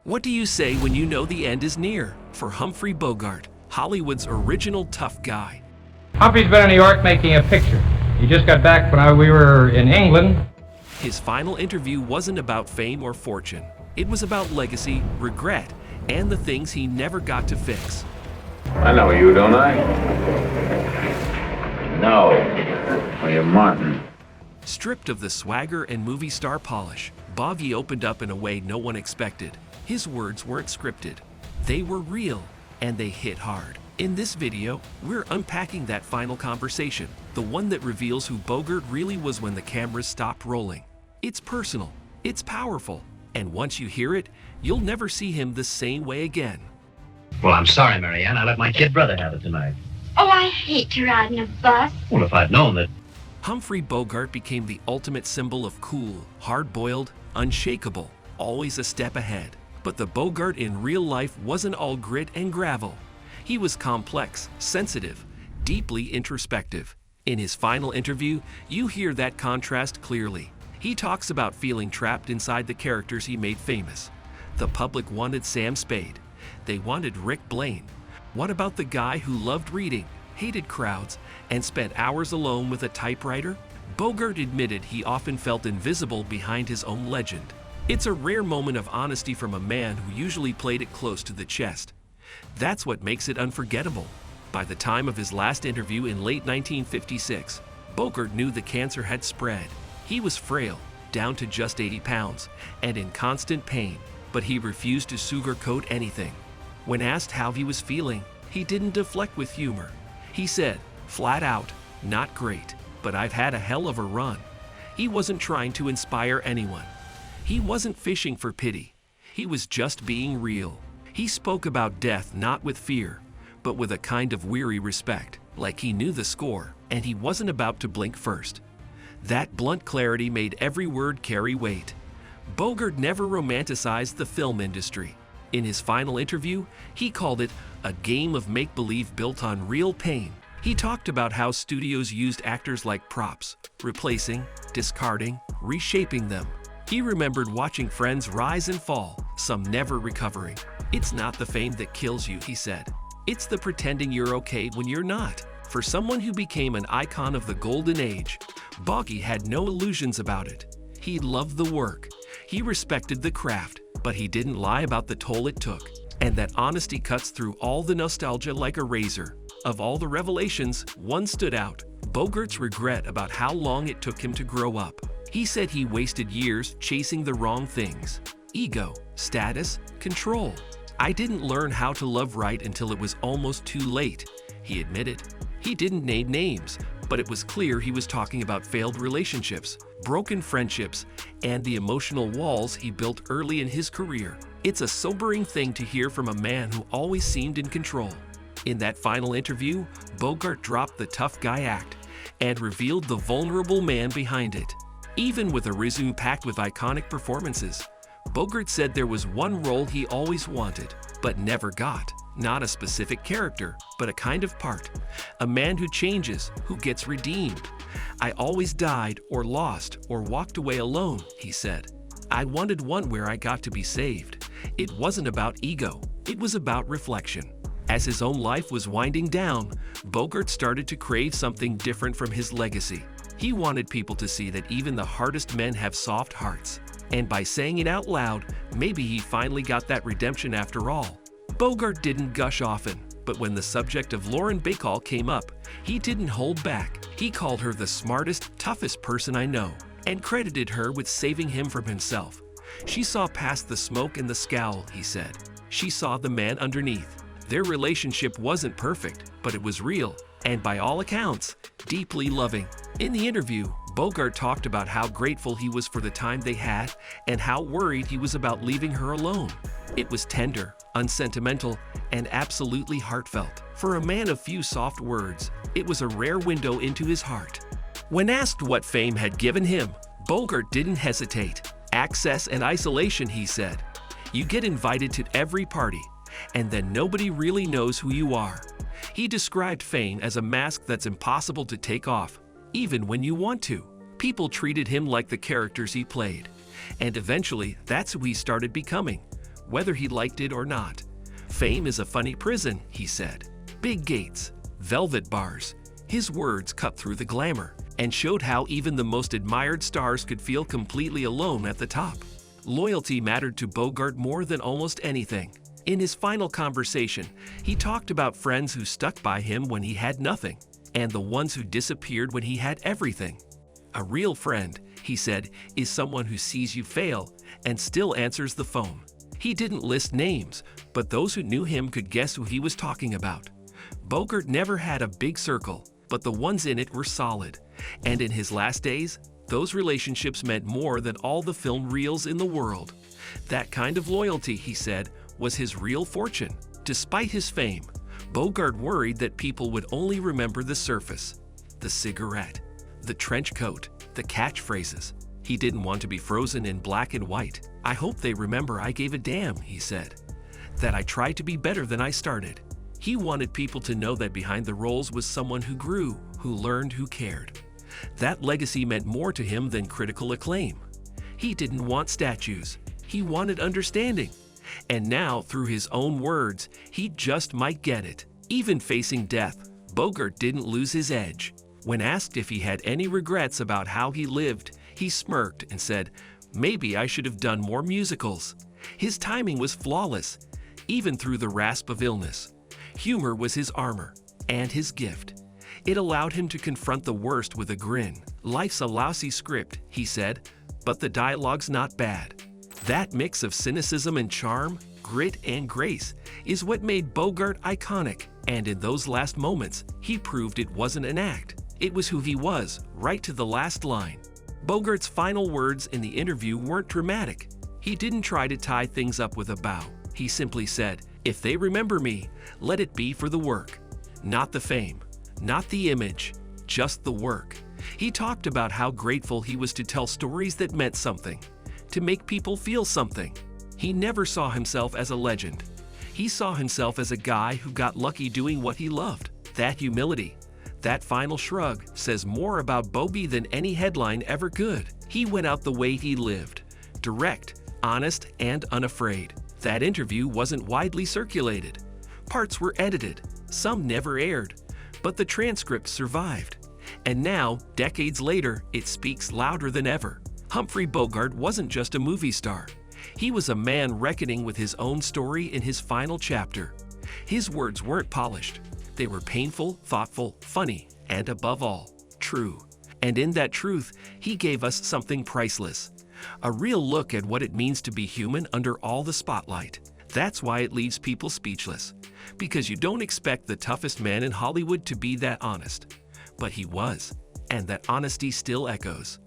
What do you say when you know the end is near? For Humphrey Bogart, Hollywood's original tough guy. Humphrey's been in New York making a picture. He just got back when we were in England. His final interview wasn't about fame or fortune. It was about legacy, regret, and the things he never got to fix. I know you, don't I? No. Well, you're Martin. Stripped of the swagger and movie star polish, Boggy opened up in a way no one expected. His words weren't scripted. They were real, and they hit hard. In this video, we're unpacking that final conversation, the one that reveals who Bogart really was when the cameras stopped rolling. It's personal, it's powerful, and once you hear it, you'll never see him the same way again. Well, I'm sorry, Marianne. I let my kid brother have it tonight. Oh, I hate to ride in a bus. Well, if I'd known that... Humphrey Bogart became the ultimate symbol of cool, hard-boiled, unshakable, always a step ahead. But the Bogart in real life wasn't all grit and gravel. He was complex, sensitive, deeply introspective. In his final interview, you hear that contrast clearly. He talks about feeling trapped inside the characters he made famous. The public wanted Sam Spade. They wanted Rick Blaine. What about the guy who loved reading, hated crowds, and spent hours alone with a typewriter? Bogart admitted he often felt invisible behind his own legend. It's a rare moment of honesty from a man who usually played it close to the chest. That's what makes it unforgettable. By the time of his last interview in late 1956, Bogart knew the cancer had spread. He was frail, down to just 80 pounds, and in constant pain, but he refused to sugarcoat anything. When asked how he was feeling, he didn't deflect with humor. He said, flat out, "Not great, but I've had a hell of a run." He wasn't trying to inspire anyone. He wasn't fishing for pity. He was just being real. He spoke about death not with fear, but with a kind of weary respect, like he knew the score, and he wasn't about to blink first. That blunt clarity made every word carry weight. Bogart never romanticized the film industry. In his final interview, he called it a game of make-believe built on real pain. He talked about how studios used actors like props, replacing, discarding, reshaping them. He remembered watching friends rise and fall, some never recovering. "It's not the fame that kills you," he said. "It's the pretending you're okay when you're not." For someone who became an icon of the golden age, Boggy had no illusions about it. He loved the work. He respected the craft, but he didn't lie about the toll it took. And that honesty cuts through all the nostalgia like a razor. Of all the revelations, one stood out: Bogart's regret about how long it took him to grow up. He said he wasted years chasing the wrong things: ego, status, control. "I didn't learn how to love right until it was almost too late," he admitted. He didn't name names, but it was clear he was talking about failed relationships, broken friendships, and the emotional walls he built early in his career. It's a sobering thing to hear from a man who always seemed in control. In that final interview, Bogart dropped the tough guy act and revealed the vulnerable man behind it. Even with a resume packed with iconic performances, Bogart said there was one role he always wanted, but never got. Not a specific character, but a kind of part. A man who changes, who gets redeemed. "I always died or lost or walked away alone," he said. "I wanted one where I got to be saved." It wasn't about ego, it was about reflection. As his own life was winding down, Bogart started to crave something different from his legacy. He wanted people to see that even the hardest men have soft hearts. And by saying it out loud, maybe he finally got that redemption after all. Bogart didn't gush often, but when the subject of Lauren Bacall came up, he didn't hold back. He called her the smartest, toughest person I know, and credited her with saving him from himself. "She saw past the smoke and the scowl," he said. "She saw the man underneath." Their relationship wasn't perfect, but it was real, and by all accounts, deeply loving. In the interview, Bogart talked about how grateful he was for the time they had and how worried he was about leaving her alone. It was tender, unsentimental, and absolutely heartfelt. For a man of few soft words, it was a rare window into his heart. When asked what fame had given him, Bogart didn't hesitate. "Access and isolation," he said. "You get invited to every party, and then nobody really knows who you are." He described fame as a mask that's impossible to take off, even when you want to. People treated him like the characters he played. And eventually, that's who he started becoming. whether he liked it or not. Fame is a funny prison, he said. Big gates, velvet bars. His words cut through the glamour and showed how even the most admired stars could feel completely alone at the top. Loyalty mattered to Bogart more than almost anything. In his final conversation, he talked about friends who stuck by him when he had nothing, and the ones who disappeared when he had everything. A real friend, he said, is someone who sees you fail and still answers the phone. He didn't list names, but those who knew him could guess who he was talking about. Bogart never had a big circle, but the ones in it were solid. And in his last days, those relationships meant more than all the film reels in the world. That kind of loyalty, he said, was his real fortune. Despite his fame, Bogart worried that people would only remember the surface, the cigarette, the trench coat, the catchphrases. He didn't want to be frozen in black and white. I hope they remember I gave a damn, he said, that I tried to be better than I started. He wanted people to know that behind the roles was someone who grew, who learned, who cared. That legacy meant more to him than critical acclaim. He didn't want statues. He wanted understanding. And now, through his own words, he just might get it. Even facing death, Bogart didn't lose his edge. When asked if he had any regrets about how he lived, he smirked and said, "Maybe I should have done more musicals." His timing was flawless, even through the rasp of illness. Humor was his armor and his gift. It allowed him to confront the worst with a grin. "Life's a lousy script," he said, "but the dialogue's not bad." That mix of cynicism and charm, grit and grace, is what made Bogart iconic. And in those last moments, he proved it wasn't an act. It was who he was, right to the last line. Bogart's final words in the interview weren't dramatic. He didn't try to tie things up with a bow. He simply said, "If they remember me, let it be for the work. Not the fame, not the image, just the work." He talked about how grateful he was to tell stories that meant something, to make people feel something. He never saw himself as a legend. He saw himself as a guy who got lucky doing what he loved. That humility, that final shrug, says more about Bobby than any headline ever could. He went out the way he lived, direct, honest, and unafraid. That interview wasn't widely circulated. Parts were edited, some never aired, but the transcript survived. And now, decades later, it speaks louder than ever. Humphrey Bogart wasn't just a movie star. He was a man reckoning with his own story in his final chapter. His words weren't polished. They were painful, thoughtful, funny, and above all, true. And in that truth, he gave us something priceless. A real look at what it means to be human under all the spotlight. That's why it leaves people speechless. Because you don't expect the toughest man in Hollywood to be that honest. But he was, and that honesty still echoes.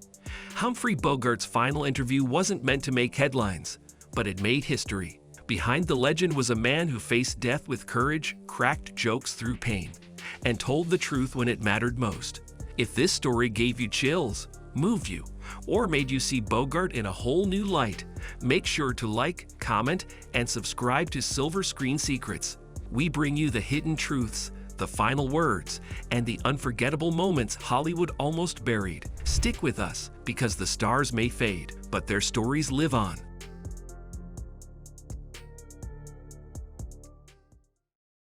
Humphrey Bogart's final interview wasn't meant to make headlines, but it made history. Behind the legend was a man who faced death with courage, cracked jokes through pain, and told the truth when it mattered most. If this story gave you chills, moved you, or made you see Bogart in a whole new light, make sure to like, comment, and subscribe to Silver Screen Secrets. We bring you the hidden truths, the final words, and the unforgettable moments Hollywood almost buried. Stick with us, because the stars may fade, but their stories live on.